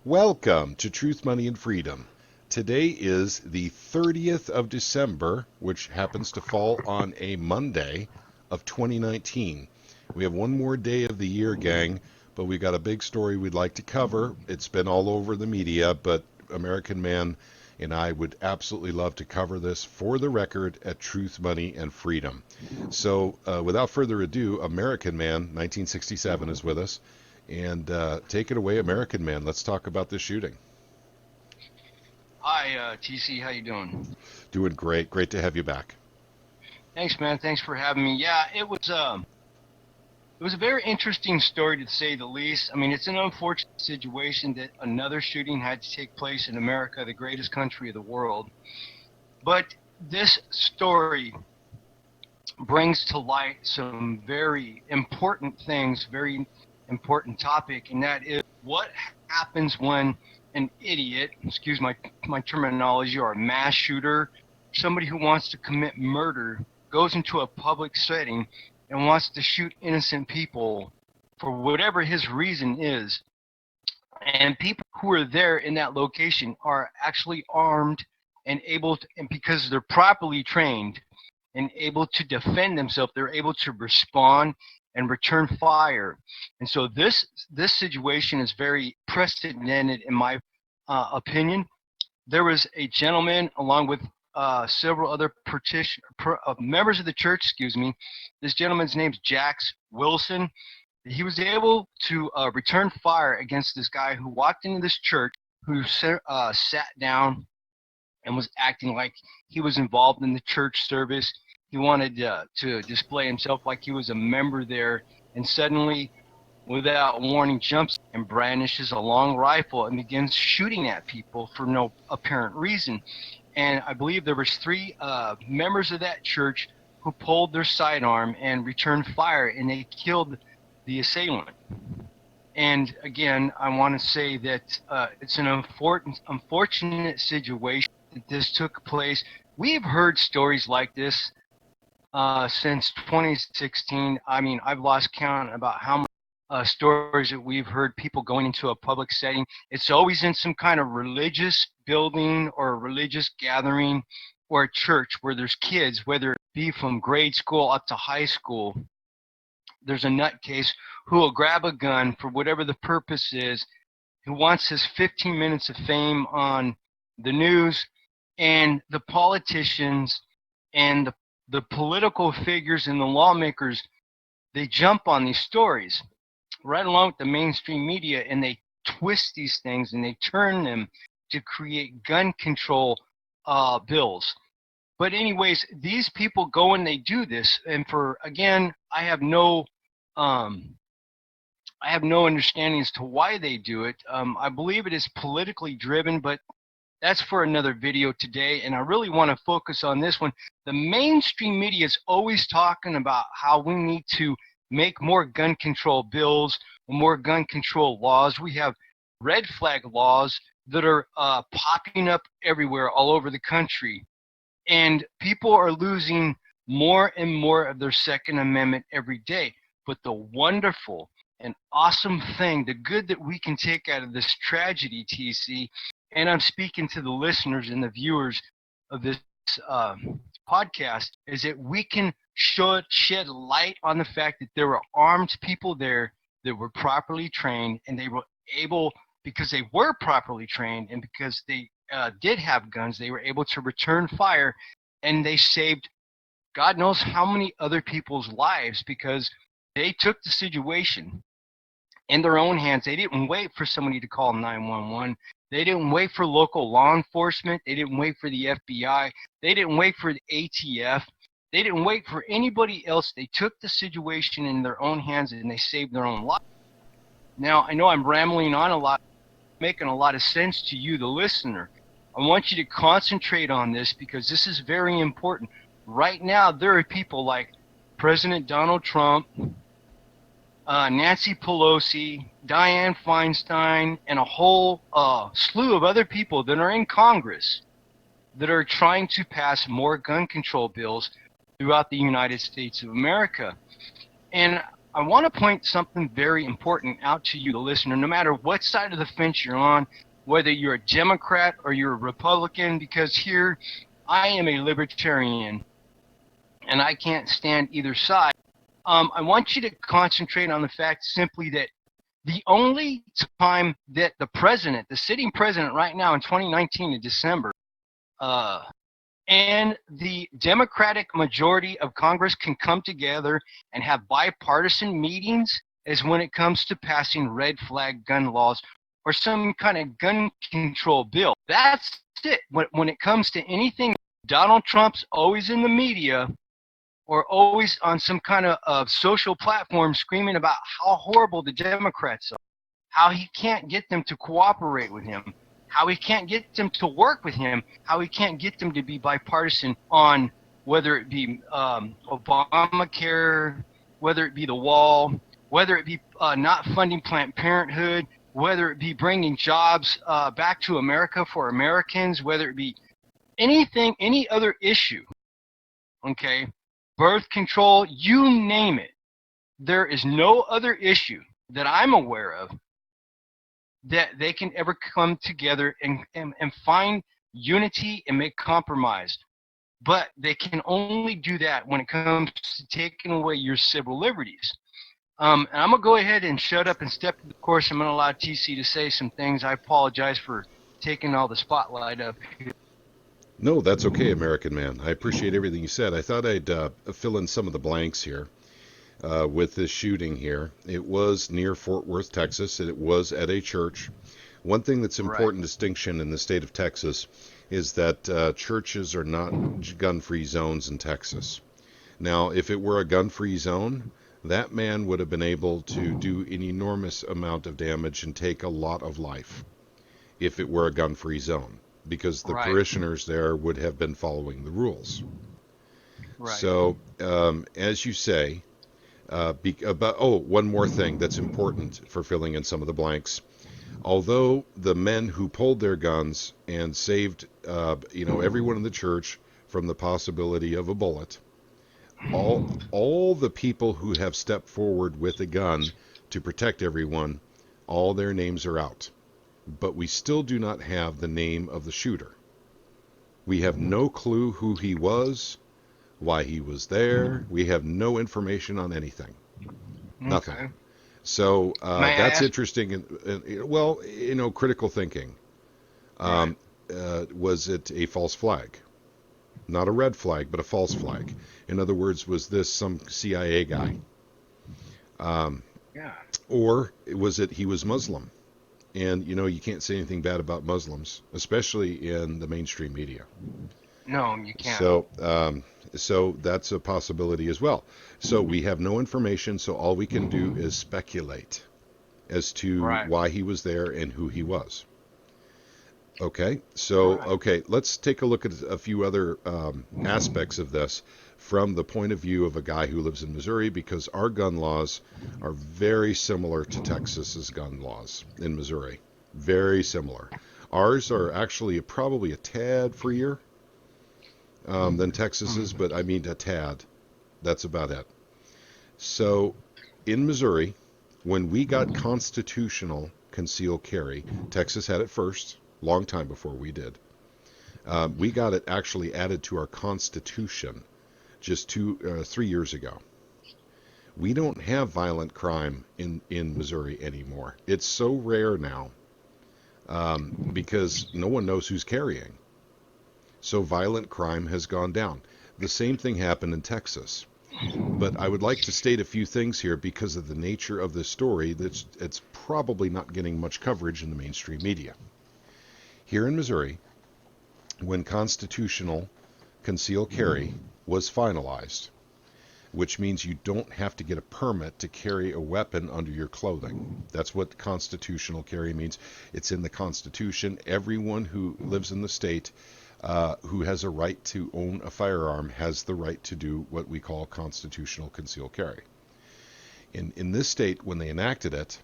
Welcome to Truth, Money, and Freedom. Today is the 30th of December, which happens to fall on a Monday of 2019. We have one more day of the year, gang, but we've got a big story we'd like to cover. It's been all over the media, but American Man and I would absolutely love to cover this for the record at Truth, Money, and Freedom. So without further ado, American Man, 1967, is with us. And take it away, American Man. Let's talk about this shooting. Hi, TC. How you doing? Doing great. Great to have you back. Thanks, man. Thanks for having me. Yeah, it was a very interesting story to say the least. I mean, it's an unfortunate situation that another shooting had to take place in America, the greatest country of the world. But this story brings to light some very important things, very important topic, and that is what happens when an idiot, excuse my terminology, or a mass shooter, somebody who wants to commit murder, goes into a public setting and wants to shoot innocent people for whatever his reason is. And people who are there in that location are actually armed and able to, and because they're properly trained and able to defend themselves, they're able to respond and return fire. And so this situation is very precedented in my opinion. There was a gentleman along with several other members of the church, excuse me. This gentleman's name's Jax Wilson. He was able to return fire against this guy who walked into this church, who sat down and was acting like he was involved in the church service. He wanted to display himself like he was a member there, and suddenly, without warning, jumps and brandishes a long rifle and begins shooting at people for no apparent reason. And I believe there was three members of that church who pulled their sidearm and returned fire, and they killed the assailant. And again, I want to say that it's an unfortunate situation that this took place. We've heard stories like this since 2016. I mean, I've lost count about how many stories that we've heard, people going into a public setting. It's always in some kind of religious building or a religious gathering or a church where there's kids, whether it be from grade school up to high school. There's a nutcase who will grab a gun for whatever the purpose is, who wants his 15 minutes of fame on the news, and the politicians and the political figures and the lawmakers, they jump on these stories right along with the mainstream media, and they twist these things and they turn them to create gun control bills. But anyways, these people go and they do this, and again, I have no understanding as to why they do it. I believe it is politically driven, but that's for another video today, and I really want to focus on this one. The mainstream media is always talking about how we need to make more gun control bills, more gun control laws. We have red flag laws that are popping up everywhere all over the country. And people are losing more and more of their Second Amendment every day. But the wonderful and awesome thing, the good that we can take out of this tragedy, TC, and I'm speaking to the listeners and the viewers of this podcast, is that we can shed light on the fact that there were armed people there that were properly trained, and they were able, because they were properly trained and because they did have guns, they were able to return fire, and they saved God knows how many other people's lives because they took the situation in their own hands. They didn't wait for somebody to call 911. They didn't wait for local law enforcement. They didn't wait for the FBI. They didn't wait for the ATF. They didn't wait for anybody else. They took the situation in their own hands and they saved their own life. Now, I know I'm rambling on a lot, making a lot of sense to you, the listener. I want you to concentrate on this because this is very important. Right now, there are people like President Donald Trump, Nancy Pelosi, Dianne Feinstein, and a whole slew of other people that are in Congress that are trying to pass more gun control bills throughout the United States of America. And I want to point something very important out to you, the listener, no matter what side of the fence you're on, whether you're a Democrat or you're a Republican, because here I am a libertarian and I can't stand either side. I want you to concentrate on the fact simply that the only time that the president, the sitting president right now in 2019 in December, uh, and the Democratic majority of Congress can come together and have bipartisan meetings is when it comes to passing red flag gun laws or some kind of gun control bill. That's it. When it comes to anything, Donald Trump's always in the media or always on some kind of social platform screaming about how horrible the Democrats are, how he can't get them to cooperate with him, how he can't get them to work with him, how he can't get them to be bipartisan on whether it be Obamacare, whether it be the wall, whether it be not funding Planned Parenthood, whether it be bringing jobs back to America for Americans, whether it be anything, any other issue, okay, birth control, you name it. There is no other issue that I'm aware of that they can ever come together and find unity and make compromise. But they can only do that when it comes to taking away your civil liberties. And I'm going to go ahead and shut up and step to the course. I'm going to allow TC to say some things. I apologize for taking all the spotlight up here. No, that's okay, American man. I appreciate everything you said. I thought I'd fill in some of the blanks here with this shooting here. It was near Fort Worth, Texas, and it was at a church. One thing that's important distinction in the state of Texas is that churches are not gun-free zones in Texas. Now, if it were a gun-free zone, that man would have been able to do an enormous amount of damage and take a lot of life if it were a gun-free zone, because the parishioners there would have been following the rules. So, as you say, one more thing that's important for filling in some of the blanks. Although the men who pulled their guns and saved, everyone in the church from the possibility of a bullet, all the people who have stepped forward with a gun to protect everyone, all their names are out. But we still do not have the name of the shooter. We have no clue who he was, why he was there. We have no information on anything. Nothing. Okay. So that's interesting. Well, critical thinking. Was it a false flag? Not a red flag, but a false flag. In other words, was this some CIA guy? Or was it he was Muslim? And, you can't say anything bad about Muslims, especially in the mainstream media. No, you can't. So that's a possibility as well. So we have no information, so all we can do is speculate as to why he was there and who he was. Okay, so, let's take a look at a few other aspects of this from the point of view of a guy who lives in Missouri, because our gun laws are very similar to Texas's gun laws in Missouri. Very similar. Ours are actually probably a tad freer than Texas's, but I mean a tad. That's about it. So in Missouri, when we got constitutional concealed carry, Texas had it first, long time before we did. We got it actually added to our Constitution just 3 years ago. We don't have violent crime in Missouri anymore. It's so rare now because no one knows who's carrying. So violent crime has gone down. The same thing happened in Texas. But I would like to state a few things here because of the nature of this story that's it's probably not getting much coverage in the mainstream media. Here in Missouri, when constitutional concealed carry was finalized, which means you don't have to get a permit to carry a weapon under your clothing. That's what constitutional carry means. It's in the Constitution. Everyone who lives in the state who has a right to own a firearm has the right to do what we call constitutional concealed carry. In this state, when they enacted it,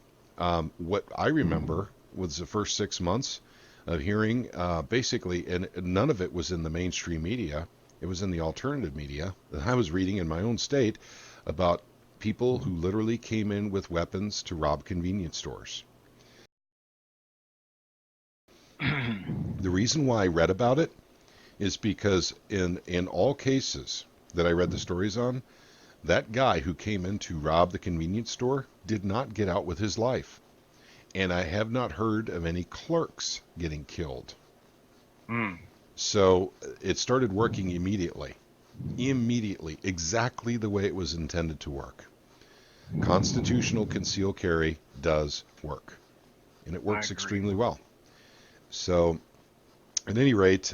what I remember was the first 6 months of hearing basically, and none of it was in the mainstream media. It was in the alternative media that I was reading in my own state about people who literally came in with weapons to rob convenience stores. The reason why I read about it is because in all cases that I read the stories on, that guy who came in to rob the convenience store did not get out with his life. And I have not heard of any clerks getting killed. Mm. So it started working immediately. Immediately, exactly the way it was intended to work. Constitutional concealed carry does work, and it I works agree. extremely well. So, at any rate,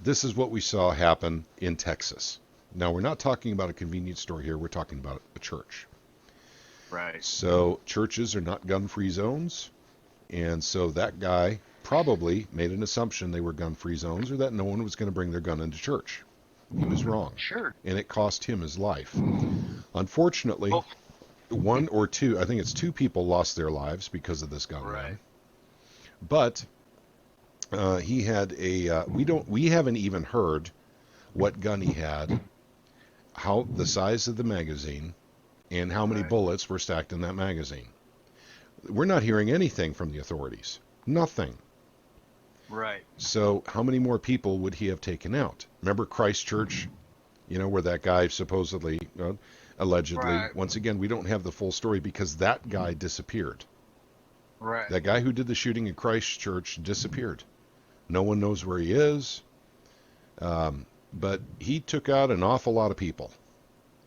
this is what we saw happen in Texas. Now, we're not talking about a convenience store here, we're talking about a church. Right. So, churches are not gun-free zones, and so that guy probably made an assumption they were gun-free zones or that no one was going to bring their gun into church. He was wrong, Sure. and it cost him his life. Unfortunately, Well, one or two, I think it's two people lost their lives because of this right. gunman. But he had we haven't even heard what gun he had, how the size of the magazine, and how many Right. bullets were stacked in that magazine. We're not hearing anything from the authorities. Nothing. Right. So how many more people would he have taken out? Remember Christchurch, where that guy supposedly, allegedly, Right. once again, we don't have the full story because that guy disappeared. Right. That guy who did the shooting in Christchurch disappeared. No one knows where he is, but he took out an awful lot of people,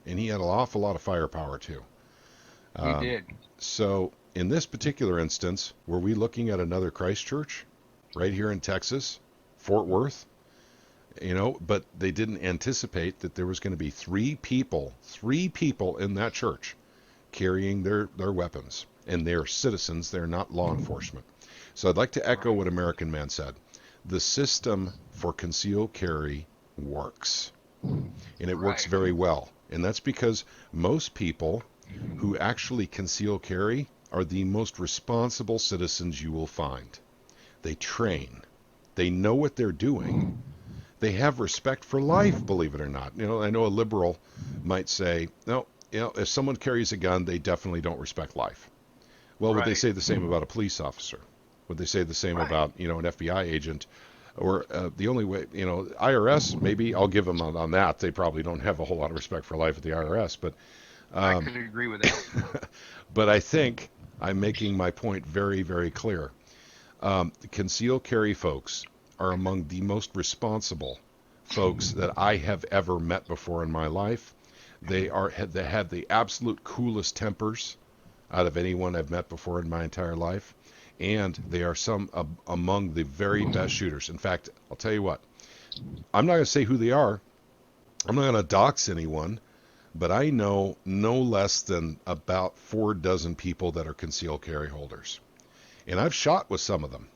and he had an awful lot of firepower too. He Um, did. so in this particular instance, were we looking at another Christchurch right here in Texas, Fort Worth? But they didn't anticipate that there was going to be three people in that church carrying their weapons, and they're citizens, they're not law enforcement. So I'd like to echo Right. what American Man said. The system for concealed carry works, and it works Right. very well. And that's because most people who actually conceal carry are the most responsible citizens you will find. They train. They know what they're doing. They have respect for life, believe it or not. I know a liberal might say, no, if someone carries a gun, they definitely don't respect life. Well, would they Right. say the same about a police officer? Would they say the same Right. about, an FBI agent? Or the only way, IRS, maybe I'll give them on that. They probably don't have a whole lot of respect for life at the IRS. But I could agree with that. but I think I'm making my point very, very clear. The concealed carry folks are among the most responsible folks that I have ever met before in my life. They have the absolute coolest tempers out of anyone I've met before in my entire life, and they are among the very best shooters. In fact, I'll tell you what, I'm not going to say who they are. I'm not going to dox anyone, but I know no less than about 4 dozen people that are concealed carry holders. And I've shot with some of them.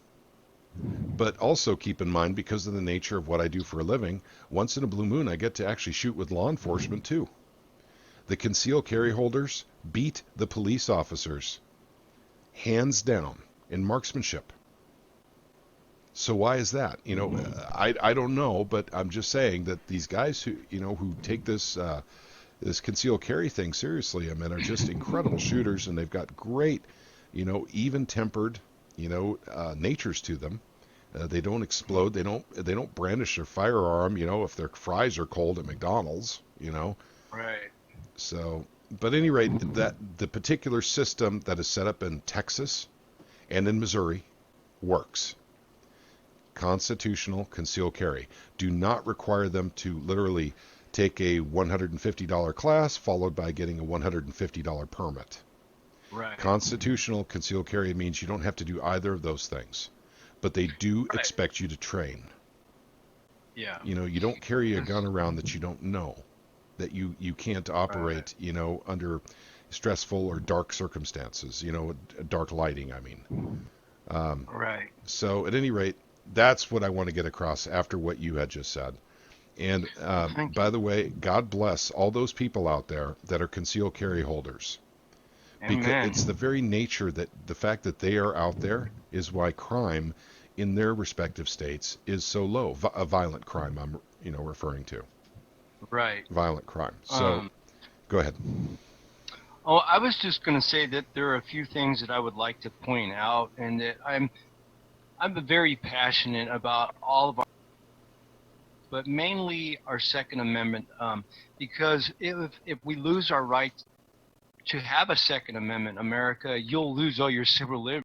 But also keep in mind, because of the nature of what I do for a living, once in a blue moon I get to actually shoot with law enforcement too. The concealed carry holders beat the police officers hands down in marksmanship. So why is that? I don't know, but I'm just saying that these guys who take this concealed carry thing seriously, I mean, are just incredible shooters, and they've got great, even-tempered, natures to them. They don't explode. They don't brandish their firearm. If their fries are cold at McDonald's. Right. So, but at any rate, that the particular system that is set up in Texas and in Missouri works. Constitutional concealed carry. Do not require them to literally take a $150 class followed by getting a $150 permit. Right. Constitutional concealed carry means you don't have to do either of those things, but they do Right. expect you to train. Yeah. You don't carry a gun around that you don't know, that you can't Right. operate, under stressful or dark circumstances, dark lighting, I mean. Right. So at any rate, that's what I want to get across after what you had just said. And Well, thank by you. the way, God bless all those people out there that are concealed carry holders, because it's the Amen. very nature that the fact that they are out there is why crime in their respective states is so low. A violent crime, I'm referring to Right. violent crime. So Um. go ahead. Oh, I was just going to say that there are a few things that I would like to point out, and that I'm very passionate about all of our, but mainly our Second Amendment, because if we lose our right to have a Second Amendment, America, you'll lose all your civil liberties.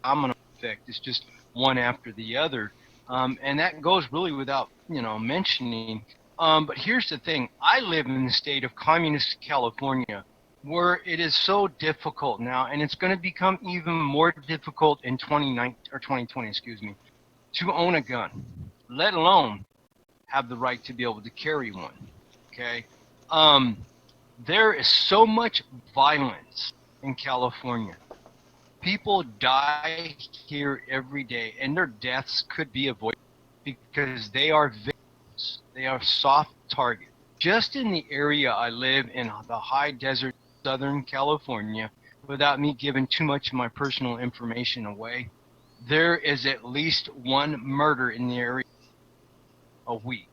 Domino effect. It's just one after the other, and that goes really without mentioning. But here's the thing: I live in the state of communist California, where it is so difficult now, and it's going to become even more difficult in 2019 or 2020, excuse me, to own a gun, let alone have the right to be able to carry one. Okay, um, there is so much violence in California. People die here every day, and their deaths could be avoided because they are victims. They are soft targets. Just in the area I live in, the high desert Southern California, without me giving too much of my personal information away, there is at least one murder in the area a week.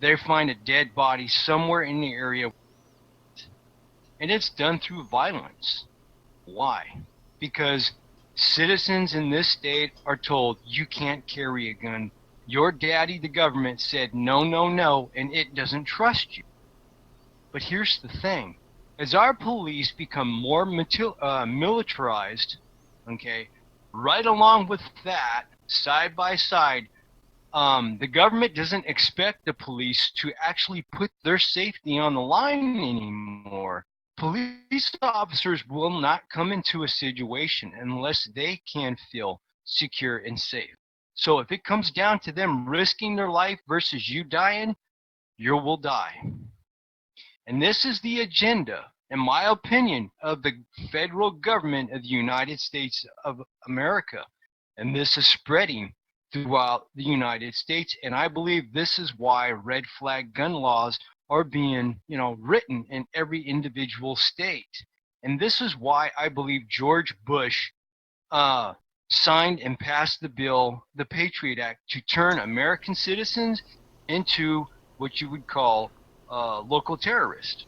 They find a dead body somewhere in the area, and it's done through violence. Why? Because citizens in this state are told you can't carry a gun. Your daddy, the government, said no, no, no, and it doesn't trust you. But here's the thing: as our police become more militarized, okay, right along with that, side by side, the government doesn't expect the police to actually put their safety on the line anymore. Police officers will not come into a situation unless they can feel secure and safe. So if it comes down to them risking their life versus you dying, you will die. And this is the agenda, in my opinion, of the federal government of the United States of America. And this is spreading throughout the United States. And I believe this is why red flag gun laws are being, written in every individual state. And this is why I believe George Bush uh, signed and passed the bill, the Patriot Act, to turn American citizens into what you would call local terrorists.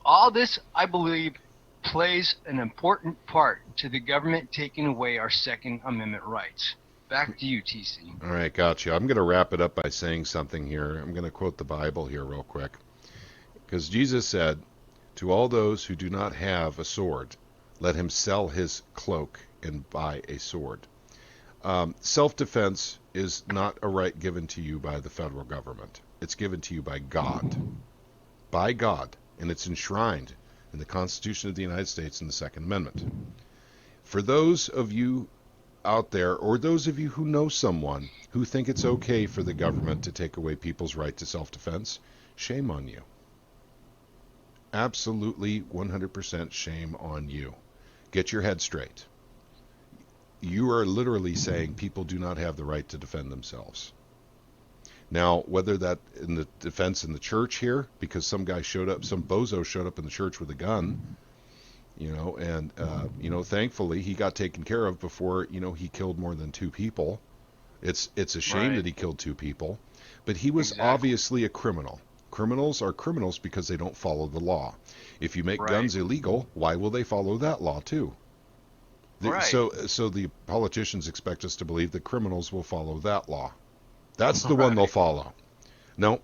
All this, I believe, plays an important part to the government taking away our Second Amendment rights. Back to you, TC. All right, gotcha. I'm going to wrap it up by saying something here. I'm going to quote the Bible here real quick. Because Jesus said, "To all those who do not have a sword, let him sell his cloak and buy a sword." Self-defense is not a right given to you by the federal government. It's given to you by God. By God. And it's enshrined in the Constitution of the United States in the Second Amendment. For those of you out there, or those of you who know someone who think it's okay for the government to take away people's right to self-defense, shame on you. Absolutely 100% shame on you. Get your head straight. You are literally saying people do not have the right to defend themselves. Now, whether that in the defense in the church here, because some guy showed up, some bozo showed up in the church with a gun, and thankfully he got taken care of before, he killed more than two people. It's a shame Right. that he killed two people, but he was Exactly. obviously a criminal. Criminals are criminals because they don't follow the law. If you make Right. guns illegal, why will they follow that law too? Right. So the politicians expect us to believe that criminals will follow that law. That's the one they'll Right. follow. No,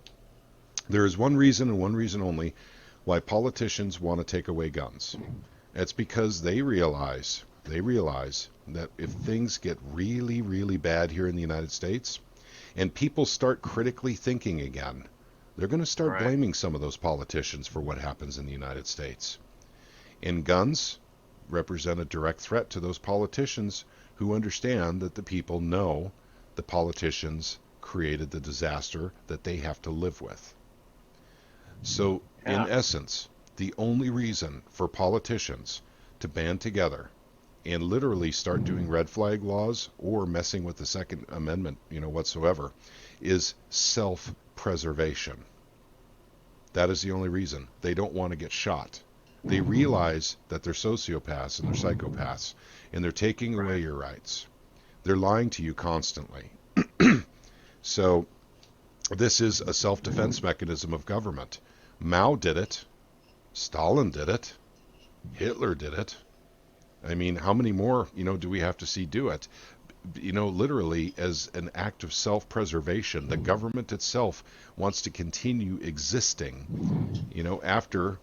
there is one reason and one reason only why politicians want to take away guns. It's because they realize that if things get really, really bad here in the United States and people start critically thinking again, they're going to start Right. blaming some of those politicians for what happens in the United States. And guns represent a direct threat to those politicians who understand that the people know the politicians created the disaster that they have to live with. So, in Yeah. essence, the only reason for politicians to band together and literally start doing red flag laws or messing with the Second Amendment, whatsoever, is self-preservation. That is the only reason. They don't want to get shot. They realize that they're sociopaths and they're psychopaths, and they're taking away Right. your rights. They're lying to you constantly. So this is a self-defense mechanism of government. Mao did it. Stalin did it. Hitler did it. I mean, how many more, do we have to see do it? Literally as an act of self-preservation. The government itself wants to continue existing, after,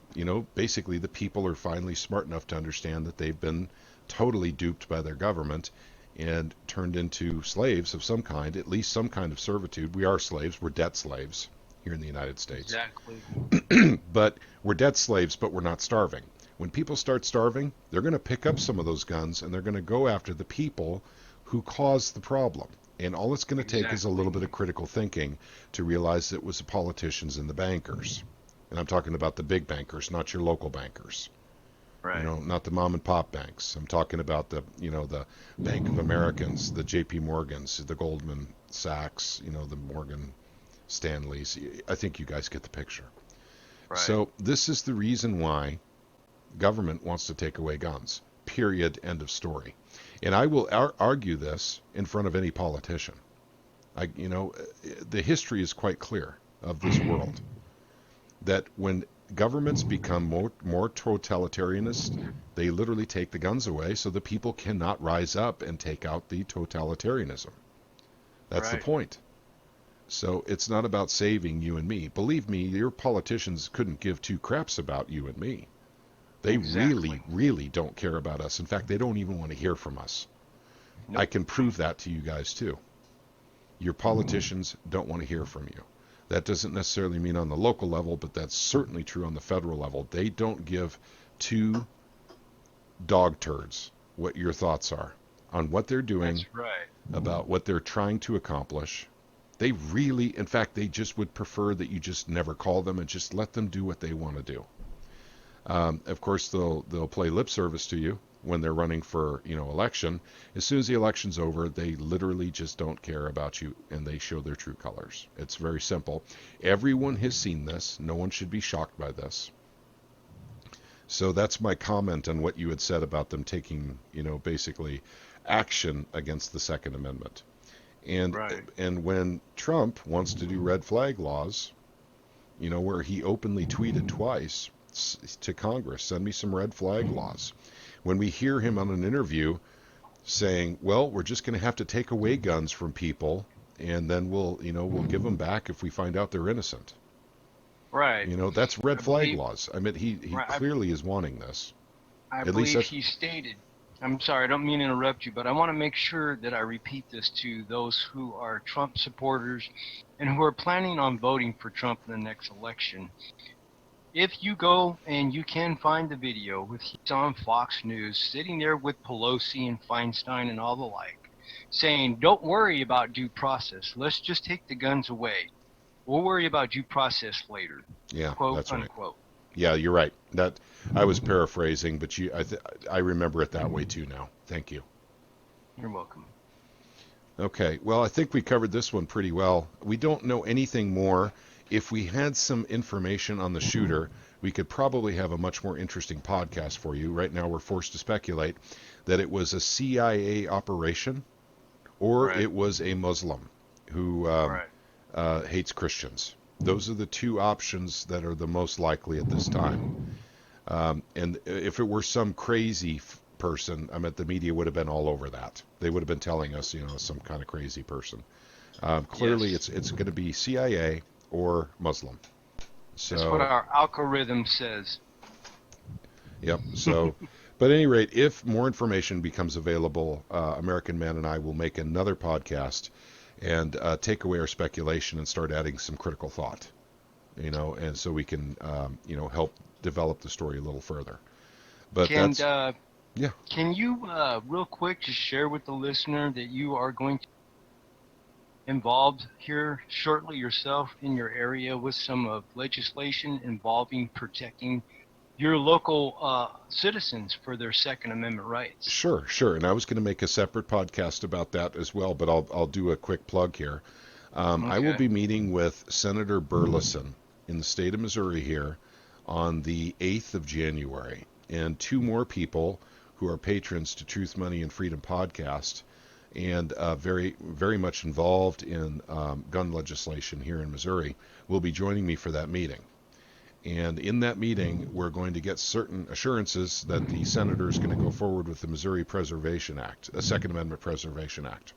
basically the people are finally smart enough to understand that they've been totally duped by their government and turned into slaves of some kind, at least some kind of servitude. We are slaves. We're debt slaves here in the United States. Exactly. But we're debt slaves, but we're not starving. When people start starving, they're going to pick up some of those guns and they're going to go after the people who caused the problem. And all it's going to take is a little bit of critical thinking to realize it was the politicians and the bankers. And I'm talking about the big bankers, not your local bankers. Right. Not the mom and pop banks. I'm talking about the Bank of Americans, the JP Morgans, the Goldman Sachs, the Morgan Stanleys. I think you guys get the picture. Right. So this is the reason why government wants to take away guns. Period. End of story. And I will argue this in front of any politician. The history is quite clear of this world that when governments become more totalitarianist, they literally take the guns away so the people cannot rise up and take out the totalitarianism. That's Right. the point. So it's not about saving you and me. Believe me, your politicians couldn't give two craps about you and me. They really, really don't care about us. In fact, they don't even want to hear from us. Nope. I can prove that to you guys too. Your politicians don't want to hear from you. That doesn't necessarily mean on the local level, but that's certainly true on the federal level. They don't give two dog turds what your thoughts are on what they're doing, That's right. about what they're trying to accomplish. They really, in fact, they just would prefer that you just never call them and just let them do what they want to do. Of course, they'll play lip service to you when they're running for election. As soon as the election's over, they literally just don't care about you and they show their true colors. It's very simple. Everyone has seen this. No one should be shocked by this. So that's my comment on what you had said about them taking, basically action against the Second Amendment. And Right. and when Trump wants to do red flag laws, where he openly tweeted twice to Congress, send me some red flag laws. When we hear him on an interview saying, well, we're just going to have to take away guns from people and then we'll give them back if we find out they're innocent. Right. That's red I flag believe, laws. I mean, he right, clearly is wanting this. I At least believe that's, he stated, I'm sorry, I don't mean to interrupt you, but I want to make sure that I repeat this to those who are Trump supporters and who are planning on voting for Trump in the next election. If you go and you can find the video with he's on Fox News sitting there with Pelosi and Feinstein and all the like, saying, don't worry about due process. Let's just take the guns away. We'll worry about due process later. yeah, Quote, that's right. unquote. Yeah, you're right. That I was paraphrasing, but I remember it that way too now. Thank you. You're welcome. Okay, well, I think we covered this one pretty well. We don't know anything more. If we had some information on the shooter, we could probably have a much more interesting podcast for you. Right now, we're forced to speculate that it was a CIA operation or Right. it was a Muslim who Right. hates Christians. Those are the two options that are the most likely at this time. And if it were some crazy person, I mean, the media would have been all over that. They would have been telling us, some kind of crazy person. Clearly, Yes. it's going to be CIA or Muslim. That's what So, our algorithm says. yep. So, but at any rate, if more information becomes available, American Man and I will make another podcast and take away our speculation and start adding some critical thought, and so we can, help develop the story a little further. But Can that's, yeah, can you real quick just share with the listener that you are going to be involved here shortly yourself in your area with some legislation involving protecting your local citizens for their Second Amendment rights? sure, sure. And I was going to make a separate podcast about that as well, but I'll do a quick plug here. I will Okay. be meeting with Senator Burleson in the state of Missouri here on the 8th of January, and two more people who are patrons to Truth, Money, and Freedom podcast and very, very much involved in gun legislation here in Missouri will be joining me for that meeting. And in that meeting, we're going to get certain assurances that the senator is going to go forward with the Missouri Preservation Act, a Second Amendment Preservation Act.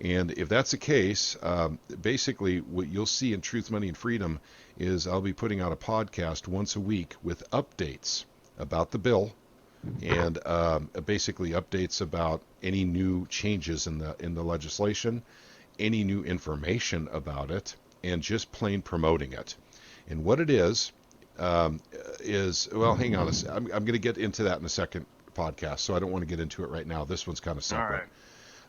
And if that's the case, basically what you'll see in Truth, Money, and Freedom is I'll be putting out a podcast once a week with updates about the bill and basically updates about any new changes in the legislation, any new information about it, and just plain promoting it. And what it is well, hang on I'm going to get into that in a second podcast, so I don't want to get into it right now. This one's kind of All separate.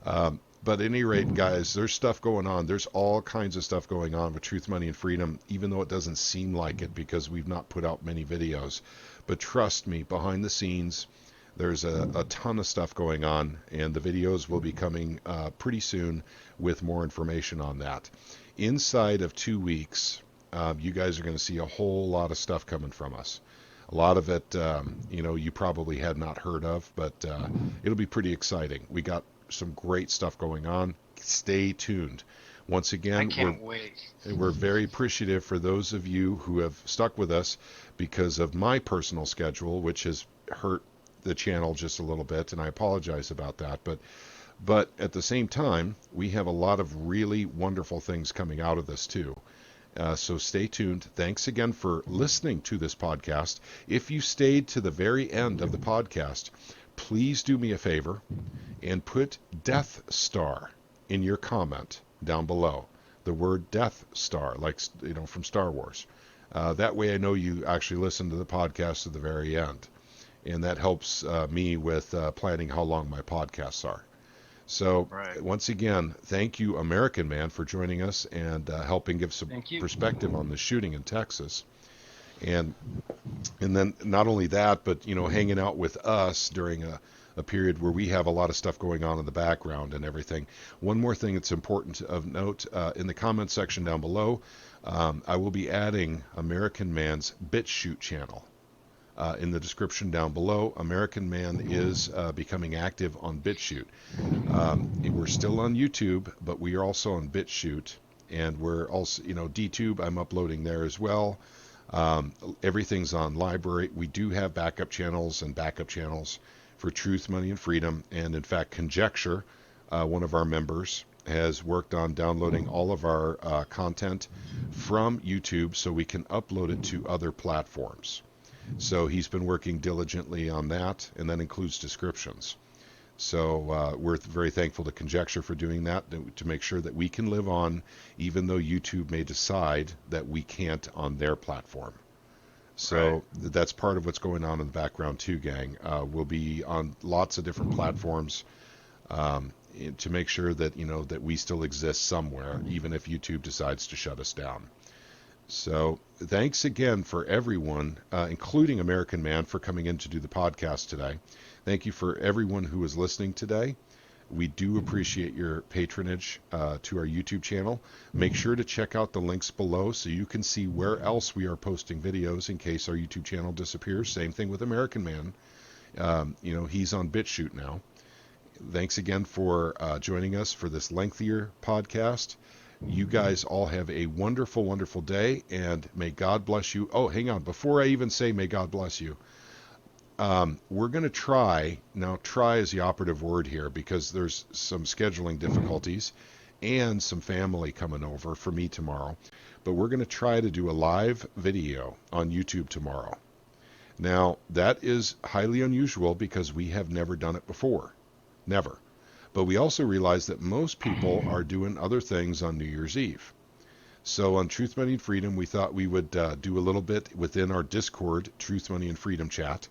right. But at any rate, guys, there's stuff going on. There's all kinds of stuff going on with Truth, Money, and Freedom, even though it doesn't seem like it because we've not put out many videos. But trust me, behind the scenes, there's a ton of stuff going on, and the videos will be coming pretty soon with more information on that. Inside of 2 weeks, you guys are going to see a whole lot of stuff coming from us. A lot of it, you probably had not heard of, but it'll be pretty exciting. We got some great stuff going on. Stay tuned. Once I again, can't wait. we're very appreciative for those of you who have stuck with us because of my personal schedule, which has hurt the channel just a little bit, and I apologize about that. But at the same time, we have a lot of really wonderful things coming out of this too. So stay tuned. Thanks again for listening to this podcast. If you stayed to the very end of the podcast, please do me a favor and put Death Star in your comment down below. The word Death Star, like from Star Wars. That way I know you actually listened to the podcast to the very end. And that helps me with planning how long my podcasts are. So Right. once again, thank you, American Man, for joining us and helping give some Thank you. perspective on the shooting in Texas. And then not only that, but hanging out with us during a period where we have a lot of stuff going on in the background and everything. One more thing that's important of note, in the comment section down below, I will be adding American Man's BitChute channel. In the description down below, American Man is becoming active on BitChute. We're still on YouTube, but we are also on BitChute, and we're also, DTube, I'm uploading there as well. Everything's on library. We do have backup channels for Truth, Money, and Freedom. And in fact, Conjecture, one of our members, has worked on downloading all of our content from YouTube so we can upload it to other platforms. So he's been working diligently on that, and that includes descriptions. So we're very thankful to Conjecture for doing that to make sure that we can live on, even though YouTube may decide that we can't on their platform. So that's part of what's going on in the background too, gang. We'll be on lots of different platforms to make sure that that we still exist somewhere, even if YouTube decides to shut us down. So thanks again for everyone, including American Man, for coming in to do the podcast today. Thank you for everyone who is listening today. We do appreciate your patronage to our YouTube channel. Make sure to check out the links below so you can see where else we are posting videos in case our YouTube channel disappears. Same thing with American Man. He's on BitChute now. Thanks again for joining us for this lengthier podcast. You guys all have a wonderful, wonderful day, and may God bless you. Oh, hang on. Before I even say may God bless you, we're going to try is the operative word here because there's some scheduling difficulties and some family coming over for me tomorrow. But we're going to try to do a live video on YouTube tomorrow. Now, that is highly unusual because we have never done it before. Never. But we also realize that most people are doing other things on New Year's Eve. So on Truth, Money, and Freedom, we thought we would do a little bit within our Discord, Truth, Money, and Freedom chat,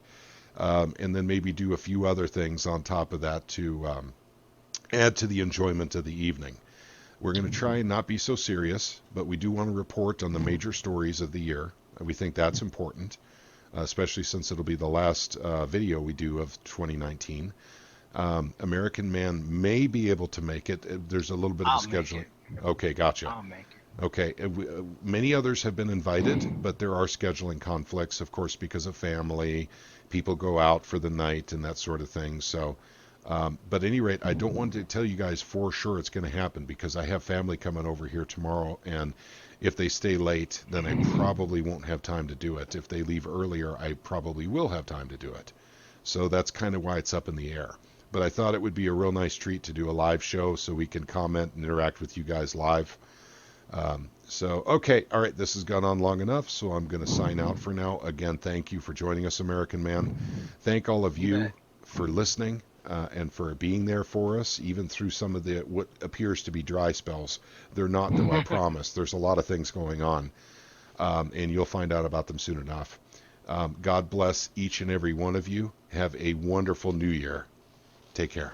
and then maybe do a few other things on top of that to add to the enjoyment of the evening. We're going to try and not be so serious, but we do want to report on the major stories of the year. We think that's important, especially since it'll be the last video we do of 2019. American Man may be able to make it. There's a little bit of a scheduling. Okay, gotcha. I'll make it. Okay, many others have been invited, but there are scheduling conflicts, of course, because of family. People go out for the night and that sort of thing. So, but at any rate, I don't want to tell you guys for sure it's going to happen because I have family coming over here tomorrow, and If they stay late, then I probably won't have time to do it. If they leave earlier, I probably will have time to do it. So that's kind of why it's up in the air. But I thought it would be a real nice treat to do a live show so we can comment and interact with you guys live. Okay, all right, this has gone on long enough, so I'm going to sign out for now. Again, thank you for joining us, American Man. Thank all of You you bet. for listening and for being there for us, even through some of the what appears to be dry spells. They're not, though, I promise. There's a lot of things going on, and you'll find out about them soon enough. God bless each and every one of you. Have a wonderful new year. Take care.